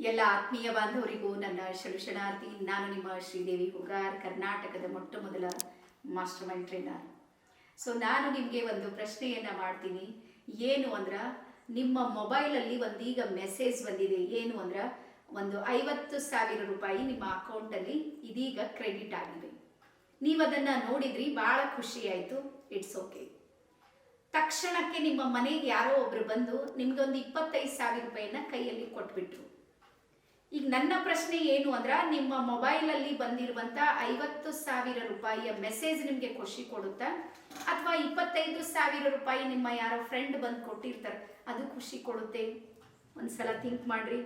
ಎಲ್ಲ ಆತ್ಮೀಯ ಬಾಂಧವರಿಗೂ ನನ್ನ ಶರಣಾರ್ಥಿ. ನಾನು ನಿಮ್ಮ ಶ್ರೀದೇವಿ ಹುಗಾರ್, ಕರ್ನಾಟಕದ ಮೊಟ್ಟ ಮೊದಲ ಮಾಸ್ಟರ್ ಮೈಂಡ್ ಟ್ರೈನರ್. ನಾನು ನಿಮಗೆ ಒಂದು ಪ್ರಶ್ನೆಯನ್ನು ಮಾಡ್ತೀನಿ. ಏನು ಅಂದ್ರೆ, ನಿಮ್ಮ ಮೊಬೈಲಲ್ಲಿ ಒಂದೀಗ ಮೆಸೇಜ್ ಬಂದಿದೆ. ಏನು ಅಂದ್ರೆ, ಒಂದು 50,000 ರೂಪಾಯಿ ನಿಮ್ಮ ಅಕೌಂಟಲ್ಲಿ ಇದೀಗ ಕ್ರೆಡಿಟ್ ಆಗಿದೆ. ನೀವು ಅದನ್ನು ನೋಡಿದ್ರಿ, ಭಾಳ ಖುಷಿ ಆಯಿತು. It's okay. ತಕ್ಷಣಕ್ಕೆ ನಿಮ್ಮ ಮನೆಗೆ ಯಾರೋ ಒಬ್ರು ಬಂದು ನಿಮ್ಗೊಂದು 25,000 ರೂಪಾಯಿನ ಕೈಯಲ್ಲಿ ಕೊಟ್ಬಿಟ್ರು. ಈಗ ನನ್ನ ಪ್ರಶ್ನೆ ಏನು ಅಂದ್ರೆ, ನಿಮ್ಮ ಮೊಬೈಲಲ್ಲಿ ಬಂದಿರುವಂತ 50,000 ರೂಪಾಯಿಯ ಮೆಸೇಜ್ ನಿಮಗೆ ಖುಷಿ ಕೊಡುತ್ತಾ, ಅಥವಾ 25,000 ರೂಪಾಯಿ ನಿಮ್ಮ ಯಾರೋ ಫ್ರೆಂಡ್ ಬಂದು ಕೊಟ್ಟಿರ್ತಾರೆ ಅದು ಖುಷಿ ಕೊಡುತ್ತೆ? ಒಂದ್ಸಲ ಥಿಂಕ್ ಮಾಡ್ರಿ.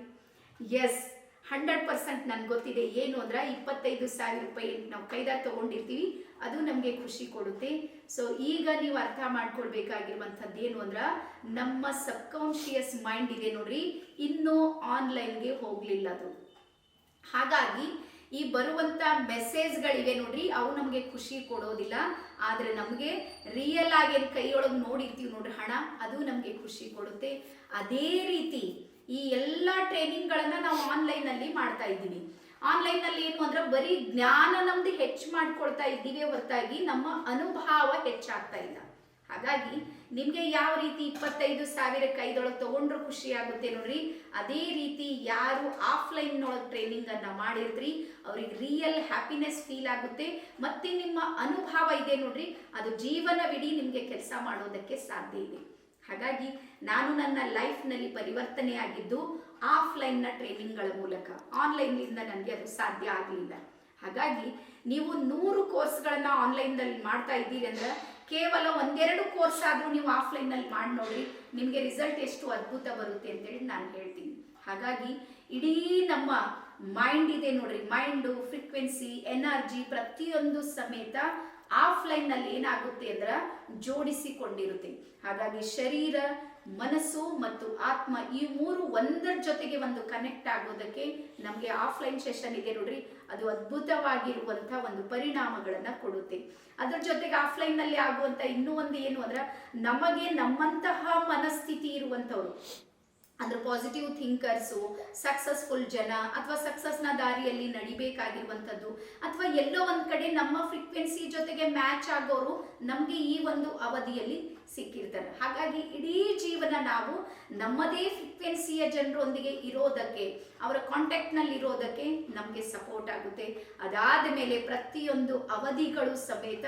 ಎಸ್, 100% ನನ್ಗೆ ಗೊತ್ತಿದೆ. ಏನು ಅಂದ್ರೆ, 25,000 ರೂಪಾಯಿ ನಾವು ಕೈದಾಗ ತಗೊಂಡಿರ್ತೀವಿ, ಅದು ನಮಗೆ ಖುಷಿ ಕೊಡುತ್ತೆ. ಈಗ ನೀವು ಅರ್ಥ ಮಾಡ್ಕೊಳ್ಬೇಕಾಗಿರುವಂಥದ್ದು ಏನು ಅಂದ್ರೆ, ನಮ್ಮ ಸಬ್ಕಾನ್ಶಿಯಸ್ ಮೈಂಡ್ ಇದೆ ನೋಡ್ರಿ, ಇನ್ನೂ ಆನ್ಲೈನ್ಗೆ ಹೋಗ್ಲಿಲ್ಲ ಅದು. ಹಾಗಾಗಿ ಈ ಬರುವಂತ ಮೆಸೇಜ್ಗಳಿವೆ ನೋಡ್ರಿ, ಅವು ನಮಗೆ ಖುಷಿ ಕೊಡೋದಿಲ್ಲ. ಆದ್ರೆ ನಮಗೆ ರಿಯಲ್ ಆಗಿ ಕೈಯೊಳಗೆ ನೋಡಿರ್ತೀವಿ ನೋಡ್ರಿ ಹಣ, ಅದು ನಮಗೆ ಖುಷಿ ಕೊಡುತ್ತೆ. ಅದೇ ರೀತಿ ಈ ಎಲ್ಲ ಟ್ರೈನಿಂಗ್ಗಳನ್ನ ನಾವು ಆನ್ಲೈನ್ ಅಲ್ಲಿ ಮಾಡ್ತಾ ಇದ್ದೀವಿ. ಆನ್ಲೈನ್ ನಲ್ಲಿ ಏನು ಅಂದ್ರೆ, ಬರೀ ಜ್ಞಾನ ನಮ್ದು ಹೆಚ್ಚು ಮಾಡ್ಕೊಳ್ತಾ ಇದ್ದೀವಿ ಹೊರತಾಗಿ ನಮ್ಮ ಅನುಭವ ಹೆಚ್ಚಾಗ್ತಾ ಇಲ್ಲ. ಹಾಗಾಗಿ ನಿಮ್ಗೆ ಯಾವ ರೀತಿ 25,000 ಕೈದೊಳಗೆ ತಗೊಂಡ್ರು ಖುಷಿ ಆಗುತ್ತೆ ನೋಡ್ರಿ, ಅದೇ ರೀತಿ ಯಾರು ಆಫ್ಲೈನ್ ಒಳಗೆ ಟ್ರೈನಿಂಗ್ ಅನ್ನ ಮಾಡಿರ್ತೀರಿ ಅವ್ರಿಗೆ ರಿಯಲ್ ಹ್ಯಾಪಿನೆಸ್ ಫೀಲ್ ಆಗುತ್ತೆ. ಮತ್ತೆ ನಿಮ್ಮ ಅನುಭವ ಇದೆ ನೋಡ್ರಿ, ಅದು ಜೀವನವಿಡೀ ನಿಮ್ಗೆ ಕೆಲಸ ಮಾಡೋದಕ್ಕೆ ಸಾಧ್ಯ ಇದೆ. ಹಾಗಾಗಿ ನಾನು ನನ್ನ ಲೈಫ್ನಲ್ಲಿ ಪರಿವರ್ತನೆ ಆಗಿದ್ದು ಆಫ್ಲೈನ್ನ ಟ್ರೈನಿಂಗ್ಗಳ ಮೂಲಕ. ಆನ್ಲೈನ್ನಿಂದ ನನಗೆ ಅದು ಸಾಧ್ಯ ಆಗಲಿಲ್ಲ. ಹಾಗಾಗಿ ನೀವು 100 ಕೋರ್ಸ್ಗಳನ್ನ ಆನ್ಲೈನ್ನಲ್ಲಿ ಮಾಡ್ತಾ ಇದ್ದೀರಿ ಅಂದ್ರೆ, ಕೇವಲ 1-2 ಕೋರ್ಸ್ ಆದರೂ ನೀವು ಆಫ್ಲೈನ್ನಲ್ಲಿ ಮಾಡಿ ನೋಡ್ರಿ, ನಿಮಗೆ ರಿಸಲ್ಟ್ ಎಷ್ಟು ಅದ್ಭುತ ಬರುತ್ತೆ ಅಂತೇಳಿ ನಾನು ಹೇಳ್ತೀನಿ. ಹಾಗಾಗಿ ಇಡೀ ನಮ್ಮ ಮೈಂಡ್ ಇದೆ ನೋಡ್ರಿ, ಮೈಂಡು, ಫ್ರೀಕ್ವೆನ್ಸಿ, ಎನರ್ಜಿ ಪ್ರತಿಯೊಂದು ಸಮೇತ ಆಫ್ಲೈನ್ ನಲ್ಲಿ ಏನಾಗುತ್ತೆ ಅಂದ್ರೆ ಜೋಡಿಸಿಕೊಂಡಿರುತ್ತೆ. ಹಾಗಾಗಿ ಶರೀರ, ಮನಸ್ಸು ಮತ್ತು ಆತ್ಮ ಈ 3 ಒಂದರ ಜೊತೆಗೆ ಒಂದು ಕನೆಕ್ಟ್ ಆಗೋದಕ್ಕೆ ನಮಗೆ ಆಫ್ಲೈನ್ ಸೆಷನ್ ಇದೆ ನೋಡ್ರಿ, ಅದು ಅದ್ಭುತವಾಗಿರುವಂತ ಒಂದು ಪರಿಣಾಮಗಳನ್ನ ಕೊಡುತ್ತೆ. ಅದ್ರ ಜೊತೆಗೆ ಆಫ್ಲೈನ್ ನಲ್ಲಿ ಆಗುವಂತ ಇನ್ನೂ ಒಂದು ಏನು ಅಂದ್ರೆ, ನಮಗೆ ನಮ್ಮಂತಹ ಮನಸ್ಥಿತಿ ಇರುವಂತವ್ರು ಅಂದ್ರೆ ಪಾಸಿಟಿವ್ ಥಿಂಕರ್ಸು, ಸಕ್ಸಸ್ಫುಲ್ ಜನ, ಅಥವಾ ಸಕ್ಸಸ್ನ ದಾರಿಯಲ್ಲಿ ನಡಿಬೇಕಾಗಿರುವಂಥದ್ದು, ಅಥವಾ ಎಲ್ಲೋ ಒಂದ್ ಕಡೆ ನಮ್ಮ ಫ್ರೀಕ್ವೆನ್ಸಿ ಜೊತೆಗೆ ಮ್ಯಾಚ್ ಆಗೋರು ನಮಗೆ ಈ ಒಂದು ಅವಧಿಯಲ್ಲಿ ಸಿಕ್ಕಿರ್ತಾರೆ. ಹಾಗಾಗಿ ಇಡೀ ಜೀವನ ನಾವು ನಮ್ಮದೇ ಫ್ರೀಕ್ವೆನ್ಸಿಯ ಜನರೊಂದಿಗೆ ಇರೋದಕ್ಕೆ, ಅವರ ಕಾಂಟ್ಯಾಕ್ಟ್ ನಲ್ಲಿ ಇರೋದಕ್ಕೆ ನಮಗೆ ಸಪೋರ್ಟ್ ಆಗುತ್ತೆ. ಅದಾದ ಮೇಲೆ ಪ್ರತಿಯೊಂದು ಅವಧಿಗಳು ಸಮೇತ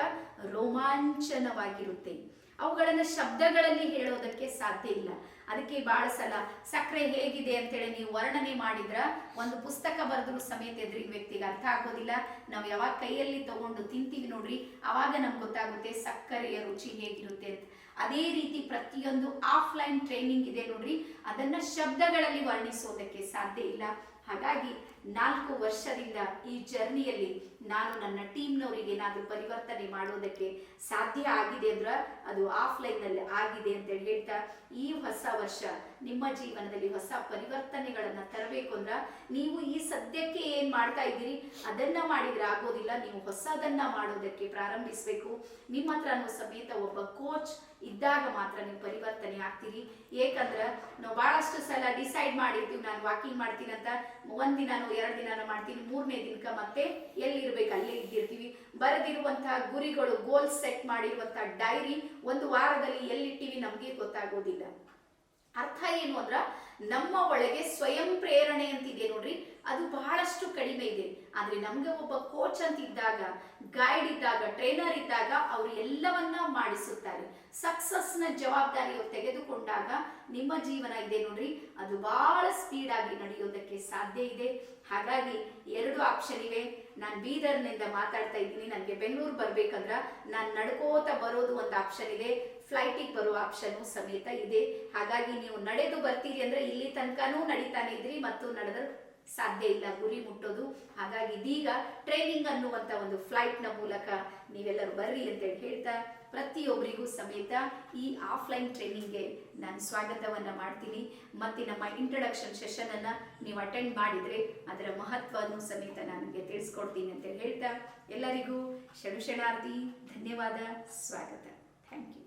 ರೋಮಾಂಚನವಾಗಿರುತ್ತೆ. ಅವುಗಳನ್ನು ಶಬ್ದಗಳಲ್ಲಿ ಹೇಳೋದಕ್ಕೆ ಸಾಧ್ಯ ಇಲ್ಲ. ಅದಕ್ಕೆ ಬಹಳ ಸಲ ಸಕ್ಕರೆ ಹೇಗಿದೆ ಅಂತೇಳಿ ನೀವು ವರ್ಣನೆ ಮಾಡಿದ್ರ ಒಂದು ಪುಸ್ತಕ ಬರೆದ್ರು ಸಮೇತ ಎದುರಿನ ವ್ಯಕ್ತಿಗೆ ಅರ್ಥ ಆಗೋದಿಲ್ಲ. ನಾವು ಯಾವಾಗ ಕೈಯಲ್ಲಿ ತಗೊಂಡು ತಿಂತೀವಿ ನೋಡ್ರಿ, ಅವಾಗ ನಮ್ಗೆ ಗೊತ್ತಾಗುತ್ತೆ ಸಕ್ಕರೆಯ ರುಚಿ ಹೇಗಿರುತ್ತೆ ಅಂತ. ಅದೇ ರೀತಿ ಪ್ರತಿಯೊಂದು ಆಫ್ಲೈನ್ ಟ್ರೈನಿಂಗ್ ಇದೆ ನೋಡ್ರಿ, ಅದನ್ನ ಶಬ್ದಗಳಲ್ಲಿ ವರ್ಣಿಸೋದಕ್ಕೆ ಸಾಧ್ಯ ಇಲ್ಲ. ಹಾಗಾಗಿ 4 ವರ್ಷದಿಂದ ಈ ಜರ್ನಿಯಲ್ಲಿ ನಾನು ನನ್ನ ಟೀಮ್ನವರಿಗೆ ಏನಾದರೂ ಪರಿವರ್ತನೆ ಮಾಡೋದಕ್ಕೆ ಸಾಧ್ಯ ಆಗಿದೆ ಅಂದ್ರೆ ಅದು ಆಫ್ಲೈನ್ ನಲ್ಲಿ ಆಗಿದೆ ಅಂತ ಹೇಳ್ತಾ, ಈ ಹೊಸ ವರ್ಷ ನಿಮ್ಮ ಜೀವನದಲ್ಲಿ ಹೊಸ ಪರಿವರ್ತನೆಗಳನ್ನ ತರಬೇಕು ಅಂದ್ರೆ, ನೀವು ಈ ಸದ್ಯಕ್ಕೆ ಏನ್ ಮಾಡ್ತಾ ಇದ್ದೀರಿ ಅದನ್ನ ಮಾಡಿದ್ರೆ ಆಗೋದಿಲ್ಲ. ನೀವು ಹೊಸದನ್ನ ಮಾಡೋದಕ್ಕೆ ಪ್ರಾರಂಭಿಸಬೇಕು. ನಿಮ್ಮ ಹತ್ರನೂ ಸಮೇತ ಒಬ್ಬ ಕೋಚ್ ಇದ್ದಾಗ ಮಾತ್ರ ನೀವು ಪರಿವರ್ತನೆ ಆಗ್ತೀರಿ. ಏಕಂದ್ರೆ ನಾವು ಬಹಳಷ್ಟು ಸಲ ಡಿಸೈಡ್ ಮಾಡಿರ್ತೀವಿ, ನಾನು ವಾಕಿಂಗ್ ಮಾಡ್ತೀನಿ ಅಂತ, 1 ದಿನಾನೋ 2 ದಿನಾನೋ ಮಾಡ್ತೀನಿ, 3ನೇ ದಿನಕ್ಕೆ ಮತ್ತೆ ಎಲ್ಲಿರ್ಬೇಕು ಅಲ್ಲೇ ಇದ್ದಿರ್ತೀವಿ. ಬರೆದಿರುವಂತಹ ಗುರಿಗಳು, ಗೋಲ್ಸ್ ಸೆಟ್ ಮಾಡಿರುವಂತಹ ಡೈರಿ 1 ವಾರದಲ್ಲಿ ಎಲ್ಲಿಟ್ಟಿವಿ ನಮ್ಗೆ ಗೊತ್ತಾಗೋದಿಲ್ಲ. ಅರ್ಥ ಏನು ಅಂದ್ರ, ನಮ್ಮ ಒಳಗೆ ಸ್ವಯಂ ಪ್ರೇರಣೆ ಅಂತಿದೆ ನೋಡ್ರಿ, ಅದು ಬಹಳಷ್ಟು ಕಡಿಮೆ ಇದೆ. ಆದ್ರೆ ನಮ್ಗೆ ಒಬ್ಬ ಕೋಚ್ ಅಂತ ಇದ್ದಾಗ, ಗೈಡ್ ಇದ್ದಾಗ, ಟ್ರೈನರ್ ಇದ್ದಾಗ ಅವರು ಎಲ್ಲವನ್ನ ಮಾಡಿಸುತ್ತಾರೆ. ಸಕ್ಸಸ್ನ ಜವಾಬ್ದಾರಿ ತೆಗೆದುಕೊಂಡಾಗ ನಿಮ್ಮ ಜೀವನ ಇದೆ ನೋಡ್ರಿ, ಅದು ಬಹಳ ಸ್ಪೀಡ್ ಆಗಿ ನಡೆಯೋದಕ್ಕೆ ಸಾಧ್ಯ ಇದೆ. ಹಾಗಾಗಿ 2 ಆಪ್ಷನ್ ಇವೆ. ನಾನು ಬೀದರ್ನಿಂದ ಮಾತಾಡ್ತಾ ಇದ್ದೀನಿ, ನನಗೆ ಬೆಂಗಳೂರು ಬರ್ಬೇಕಂದ್ರ ನಾನು ನಡ್ಕೋತ ಬರೋದು ಒಂದು ಆಪ್ಷನ್ ಇದೆ, ಫ್ಲೈಟಿಗೆ ಬರೋ ಆಪ್ಷನ್ ಸಮೇತ ಇದೆ. ಹಾಗಾಗಿ ನೀವು ನಡೆದು ಬರ್ತೀರಿ ಅಂದ್ರೆ ಇಲ್ಲಿ ತನಕನೂ ನಡೀತಾನೆ ಇದ್ರಿ ಮತ್ತು ನಡೆದ್ರೆ ಸಾಧ್ಯ ಇಲ್ಲ ಗುರಿ ಮುಟ್ಟೋದು. ಹಾಗಾಗಿ ಇದೀಗ ಟ್ರೈನಿಂಗ್ ಅನ್ನುವಂತ ಒಂದು ಫ್ಲೈಟ್ ನ ಮೂಲಕ ನೀವೆಲ್ಲರೂ ಬರ್ರಿ ಅಂತೇಳಿ ಹೇಳ್ತಾ, ಪ್ರತಿಯೊಬ್ಬರಿಗೂ ಸಮೇತ ಈ ಆಫ್ಲೈನ್ ಟ್ರೈನಿಂಗ್ಗೆ ನಾನು ಸ್ವಾಗತವನ್ನ ಮಾಡ್ತೀನಿ. ಮತ್ತೆ ನಮ್ಮ ಇಂಟ್ರೊಡಕ್ಷನ್ ಸೆಷನ್ ಅನ್ನ ನೀವು ಅಟೆಂಡ್ ಮಾಡಿದ್ರೆ ಅದರ ಮಹತ್ವವನ್ನು ಸಮೇತ ನನಗೆ ತಿಳಿಸ್ಕೊಡ್ತೀನಿ ಅಂತ ಹೇಳ್ತಾ, ಎಲ್ಲರಿಗೂ ಶರಣಾರ್ಥಿ, ಧನ್ಯವಾದ, ಸ್ವಾಗತ. Thank you.